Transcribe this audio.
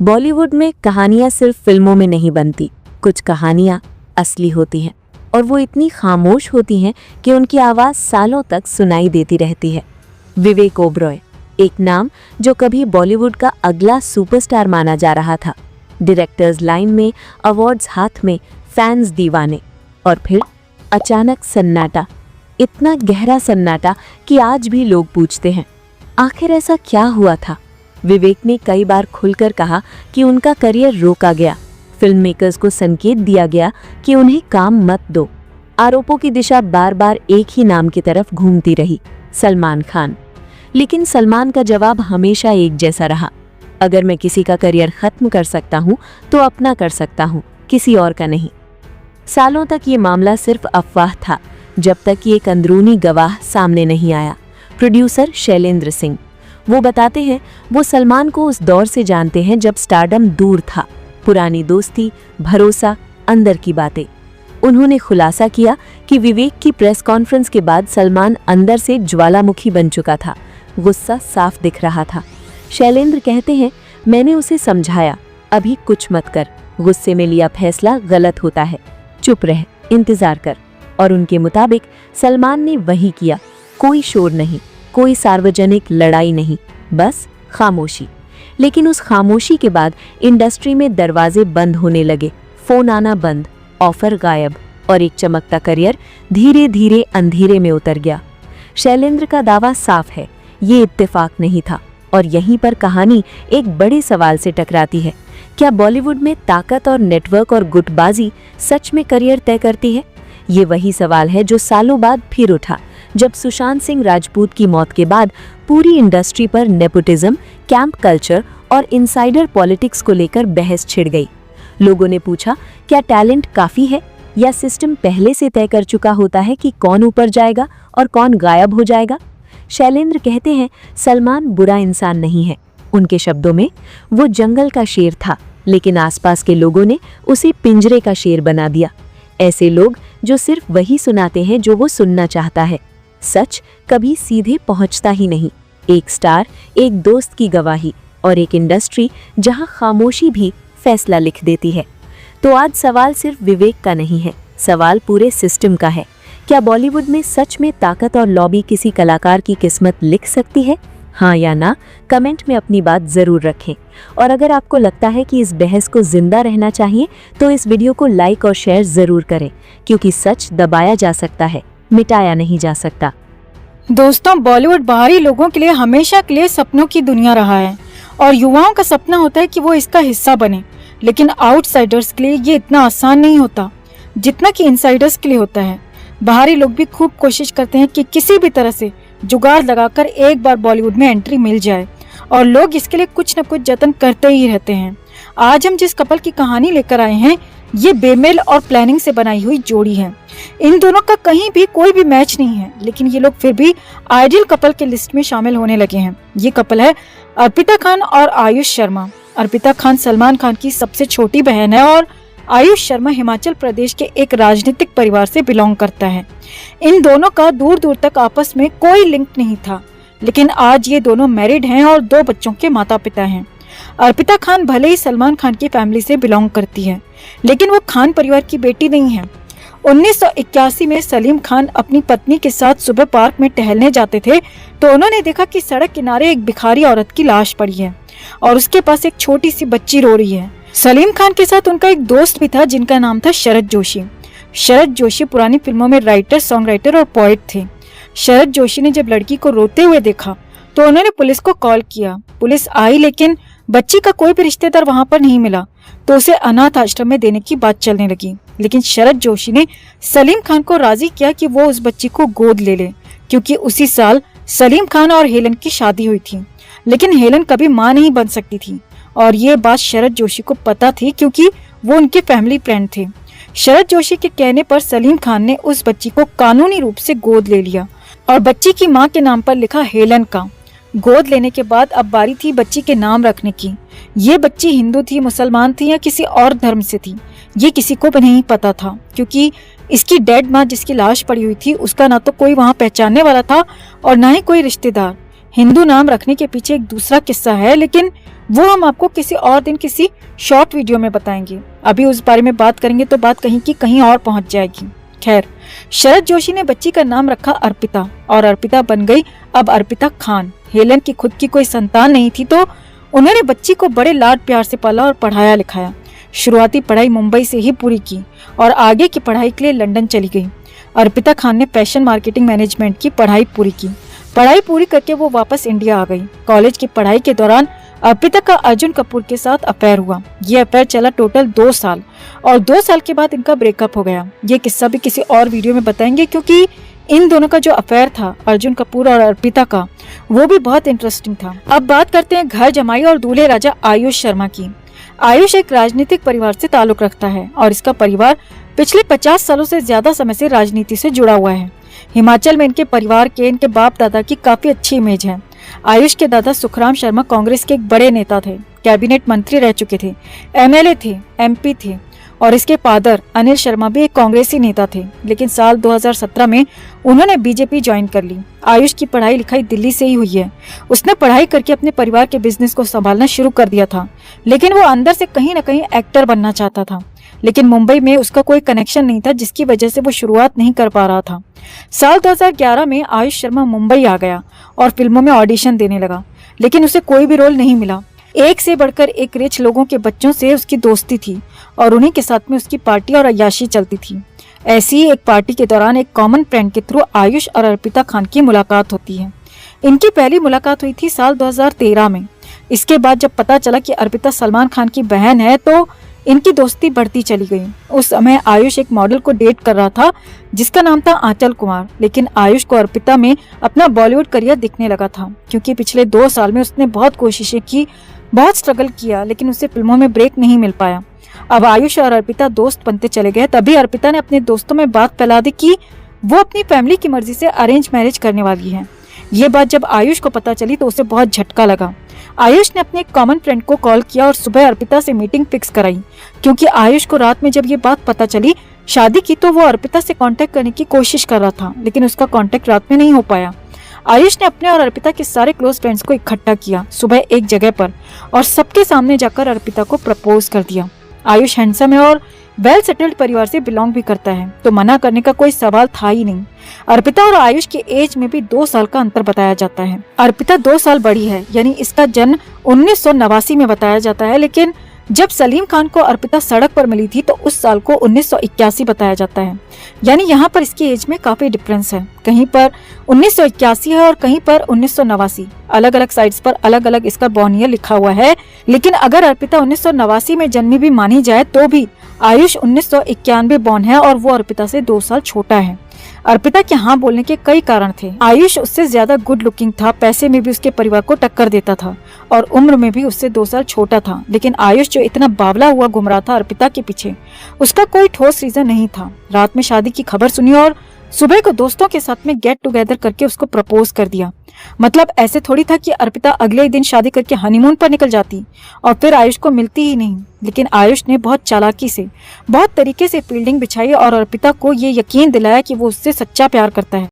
बॉलीवुड में कहानियां सिर्फ फिल्मों में नहीं बनती, कुछ कहानियां असली होती हैं और वो इतनी खामोश होती हैं कि उनकी आवाज़ सालों तक सुनाई देती रहती है। विवेक ओबरॉय, एक नाम जो कभी बॉलीवुड का अगला सुपरस्टार माना जा रहा था। डायरेक्टर्स लाइन में, अवार्ड्स हाथ में, फैंस दीवाने, और फिर अचानक सन्नाटा, इतना गहरा सन्नाटा कि आज भी लोग पूछते हैं आखिर ऐसा क्या हुआ था। विवेक ने कई बार खुलकर कहा कि उनका करियर रोका गया, फिल्म मेकर्स को संकेत दिया गया कि उन्हें काम मत दो। आरोपों की दिशा बार बार एक ही नाम की तरफ घूमती रही, सलमान खान। लेकिन सलमान का जवाब हमेशा एक जैसा रहा, अगर मैं किसी का करियर खत्म कर सकता हूँ तो अपना कर सकता हूँ, किसी और का नहीं। सालों तक ये मामला सिर्फ अफवाह था, जब तक कि एक अंदरूनी गवाह सामने नहीं आया, प्रोड्यूसर शैलेंद्र सिंह। वो बताते हैं वो सलमान को उस दौर से जानते हैं जब स्टारडम दूर था, पुरानी दोस्ती, भरोसा, अंदर की बातें। उन्होंने खुलासा किया कि विवेक की प्रेस कॉन्फ्रेंस के बाद सलमान अंदर से ज्वालामुखी बन चुका था, गुस्सा साफ दिख रहा था। शैलेंद्र कहते हैं मैंने उसे समझाया, अभी कुछ मत कर, गुस्से में लिया फैसला गलत होता है, चुप रह, इंतजार कर। और उनके मुताबिक सलमान ने वही किया, कोई शोर नहीं, कोई सार्वजनिक लड़ाई नहीं, बस खामोशी। लेकिन उस खामोशी के बाद इंडस्ट्री में दरवाजे बंद होने लगे, फोन आना बंद, ऑफर गायब, और एक चमकता करियर धीरे धीरे अंधेरे में उतर गया। शैलेंद्र का दावा साफ है, ये इत्तेफाक नहीं था। और यहीं पर कहानी एक बड़े सवाल से टकराती है, क्या बॉलीवुड में ताकत और नेटवर्क और गुटबाजी सच में करियर तय करती है? ये वही सवाल है जो सालों बाद फिर उठा, जब सुशांत सिंह राजपूत की मौत के बाद पूरी इंडस्ट्री पर नेपोटिज्म, कैंप कल्चर और इनसाइडर पॉलिटिक्स को लेकर बहस छिड़ गई। लोगों ने पूछा, क्या टैलेंट काफी है या सिस्टम पहले से तय कर चुका होता है कि कौन ऊपर जाएगा और कौन गायब हो जाएगा? शैलेंद्र कहते हैं सलमान बुरा इंसान नहीं है। उनके शब्दों में, वो जंगल का शेर था, लेकिन आसपास के लोगों ने उसे पिंजरे का शेर बना दिया। ऐसे लोग जो सिर्फ वही सुनाते हैं जो वो सुनना चाहता है। सच कभी सीधे पहुंचता ही नहीं। एक स्टार, एक दोस्त की गवाही, और एक इंडस्ट्री जहां खामोशी भी फैसला लिख देती है। तो आज सवाल सिर्फ विवेक का नहीं है, सवाल पूरे सिस्टम का है। क्या बॉलीवुड में सच में ताकत और लॉबी किसी कलाकार की किस्मत लिख सकती है? हाँ या ना, कमेंट में अपनी बात जरूर रखें। और अगर आपको लगता है कि इस बहस को जिंदा रहना चाहिए तो इस वीडियो को लाइक और शेयर जरूर करें, क्योंकि सच दबाया जा सकता है, मिटाया नहीं जा सकता। दोस्तों, बॉलीवुड बाहरी लोगों के लिए हमेशा के लिए सपनों की दुनिया रहा है और युवाओं का सपना होता है कि वो इसका हिस्सा बने। लेकिन आउटसाइडर्स के लिए ये इतना आसान नहीं होता जितना कि इनसाइडर्स के लिए होता है। बाहरी लोग भी खूब कोशिश करते हैं कि किसी भी तरह से जुगाड़ लगाकर एक बार बॉलीवुड में एंट्री मिल जाए, और लोग इसके लिए कुछ न कुछ जतन करते ही रहते हैं। आज हम जिस कपल की कहानी लेकर आए हैं, ये बेमेल और प्लानिंग से बनाई हुई जोड़ी है। इन दोनों का कहीं भी कोई भी मैच नहीं है, लेकिन ये लोग फिर भी आइडियल कपल के लिस्ट में शामिल होने लगे हैं। ये कपल है अर्पिता खान और आयुष शर्मा। अर्पिता खान सलमान खान की सबसे छोटी बहन है और आयुष शर्मा हिमाचल प्रदेश के एक राजनीतिक परिवार से बिलोंग करता है। इन दोनों का दूर दूर तक आपस में कोई लिंक नहीं था, लेकिन आज ये दोनों मैरिड हैं और 2 बच्चों के माता पिता हैं। अर्पिता खान भले ही सलमान खान की फैमिली से बिलोंग करती है, लेकिन वो खान परिवार की बेटी नहीं है। 1981 में सलीम खान अपनी पत्नी के साथ सुबह पार्क में टहलने जाते थे तो उन्होंने देखा कि सड़क किनारे एक भिखारी औरत की लाश पड़ी है और उसके पास एक छोटी सी बच्ची रो रही है। सलीम खान के साथ उनका एक दोस्त भी था जिनका नाम था शरद जोशी। शरद जोशी पुरानी फिल्मों में राइटर, सॉन्ग राइटर और पोएट थे। शरद जोशी ने जब लड़की को रोते हुए देखा तो उन्होंने पुलिस को कॉल किया। पुलिस आई, लेकिन बच्ची का कोई भी रिश्तेदार वहां पर नहीं मिला, तो उसे अनाथ आश्रम में देने की बात चलने लगी। लेकिन शरद जोशी ने सलीम खान को राजी किया कि वो उस बच्ची को गोद ले ले, क्योंकि उसी साल सलीम खान और हेलन की शादी हुई थी। लेकिन हेलन कभी मां नहीं बन सकती थी और ये बात शरद जोशी को पता थी, क्योंकि वो उनके फैमिली फ्रेंड थे। शरद जोशी के कहने पर सलीम खान ने उस बच्ची को कानूनी रूप से गोद ले लिया और बच्ची की मां के नाम पर लिखा हेलन का। गोद लेने के बाद अब बारी थी बच्ची के नाम रखने की। ये बच्ची हिंदू थी, मुसलमान थी या किसी और धर्म से थी, ये किसी को भी नहीं पता था, क्योंकि इसकी डेड माँ जिसकी लाश पड़ी हुई थी उसका ना तो कोई वहाँ पहचानने वाला था और ना ही कोई रिश्तेदार। हिंदू नाम रखने के पीछे एक दूसरा किस्सा है, लेकिन वो हम आपको किसी और दिन किसी शॉर्ट वीडियो में बताएंगे। अभी उस बारे में बात करेंगे तो बात कहीं की कहीं और पहुंच जाएगी। खैर, शरद जोशी ने बच्ची का नाम रखा अर्पिता और अर्पिता बन गई अब अर्पिता खान। हेलन की खुद की कोई संतान नहीं थी तो उन्होंने बच्ची को बड़े लाड प्यार से पाला और पढ़ाया लिखाया। शुरुआती पढ़ाई मुंबई से ही पूरी की और आगे की पढ़ाई के लिए लंदन चली गई। अर्पिता खान ने फैशन मार्केटिंग मैनेजमेंट की पढ़ाई पूरी की। पढ़ाई पूरी करके वो वापस इंडिया आ गई। कॉलेज की पढ़ाई के दौरान अर्पिता का अर्जुन कपूर के साथ अफेयर हुआ। ये अफेयर चला टोटल 2 साल और 2 साल के बाद इनका ब्रेकअप हो गया। ये किस्सा भी किसी और वीडियो में बताएंगे, क्योंकि इन दोनों का जो अफेयर था अर्जुन कपूर और अर्पिता का, वो भी बहुत इंटरेस्टिंग था। अब बात करते हैं घर जमाई और दूल्हे राजा आयुष शर्मा की। आयुष एक राजनीतिक परिवार से ताल्लुक रखता है और इसका परिवार पिछले 50 सालों से ज्यादा समय से राजनीति से जुड़ा हुआ है। हिमाचल में इनके परिवार के, इनके बाप दादा की काफी अच्छी इमेज है। आयुष के दादा सुखराम शर्मा कांग्रेस के एक बड़े नेता थे, कैबिनेट मंत्री रह चुके थे, एमएलए थे, एमपी थे और इसके फादर अनिल शर्मा भी एक कांग्रेसी नेता थे। लेकिन साल 2017 में उन्होंने बीजेपी ज्वाइन कर ली। आयुष की पढ़ाई लिखाई दिल्ली से ही हुई है। उसने पढ़ाई करके अपने परिवार के बिजनेस को संभालना शुरू कर दिया था, लेकिन वो अंदर से कहीं ना कहीं एक्टर बनना चाहता था। लेकिन मुंबई में उसका कोई कनेक्शन नहीं था, जिसकी वजह से वो शुरुआत नहीं कर पा रहा था। साल 2011 में आयुष शर्मा मुंबई आ गया और फिल्मों में ऑडिशन देने लगा, लेकिन उसे कोई भी रोल नहीं मिला। एक से बढ़कर एक रिच लोगों के बच्चों से उसकी दोस्ती थी और उन्हीं के साथ में उसकी पार्टी और अय्याशी चलती थी। ऐसी ही एक पार्टी के दौरान एक कॉमन फ्रेंड के थ्रू आयुष और अर्पिता खान की मुलाकात होती है। इनकी पहली मुलाकात हुई थी साल 2013 में। इसके बाद जब पता चला कि अर्पिता सलमान खान की बहन है तो इनकी दोस्ती बढ़ती चली गई। उस समय आयुष एक मॉडल को डेट कर रहा था जिसका नाम था आंचल कुमार, लेकिन आयुष को अर्पिता में अपना बॉलीवुड करियर दिखने लगा था, क्योंकि पिछले 2 साल में उसने बहुत कोशिशें की, बहुत स्ट्रगल किया, लेकिन उसे फिल्मों में ब्रेक नहीं मिल पाया। अब आयुष और अर्पिता दोस्त बनते चले गए। तभी अर्पिता ने अपने दोस्तों में बात फैला दी कि वो अपनी फैमिली की मर्जी से अरेंज मैरिज करने वाली है। ये बात जब आयुष को पता चली तो उसे बहुत झटका लगा। आयुष ने अपने एक कॉमन फ्रेंड को कॉल किया और सुबह अर्पिता से मीटिंग फिक्स कराई, क्योंकि आयुष को रात में जब ये बात पता चली शादी की तो वो अर्पिता से कांटेक्ट करने की कोशिश कर रहा था, लेकिन उसका कांटेक्ट रात में नहीं हो पाया। आयुष ने अपने और अर्पिता के सारे क्लोज फ्रेंड्स को इकट्ठा किया सुबह एक जगह पर और सबके सामने जाकर अर्पिता को प्रपोज कर दिया। आयुष हैंडसम है और वेल सेटल्ड परिवार से बिलोंग भी करता है, तो मना करने का कोई सवाल था ही नहीं। अर्पिता और आयुष की एज में भी 2 साल का अंतर बताया जाता है। अर्पिता 2 साल बड़ी है, यानी इसका जन्म 1989 में बताया जाता है, लेकिन जब सलीम खान को अर्पिता सड़क पर मिली थी तो उस साल को 1981 बताया जाता है। यानी यहाँ पर इसकी एज में काफी डिफरेंस है। कहीं पर 1981 है और कहीं पर 1989। अलग अलग साइट्स पर अलग अलग इसका बॉर्न ईयर लिखा हुआ है, लेकिन अगर अर्पिता 1989 में जन्मी भी मानी जाए तो भी आयुष 1991 बॉर्न है और वो अर्पिता से 2 साल छोटा है। अर्पिता के हाँ बोलने के कई कारण थे। आयुष उससे ज्यादा गुड लुकिंग था, पैसे में भी उसके परिवार को टक्कर देता था और उम्र में भी उससे 2 साल छोटा था। लेकिन आयुष जो इतना बावला हुआ घूम रहा था अर्पिता के पीछे, उसका कोई ठोस रीजन नहीं था। रात में शादी की खबर सुनी और सुबह को दोस्तों के साथ में गेट टुगेदर करके उसको प्रपोज कर दिया। मतलब ऐसे थोड़ी था कि अर्पिता अगले ही दिन शादी करके हनीमून पर निकल जाती और फिर आयुष को मिलती ही नहीं। लेकिन आयुष ने बहुत चालाकी से, बहुत तरीके से फील्डिंग बिछाई और अर्पिता को ये यकीन दिलाया कि वो उससे सच्चा प्यार करता है।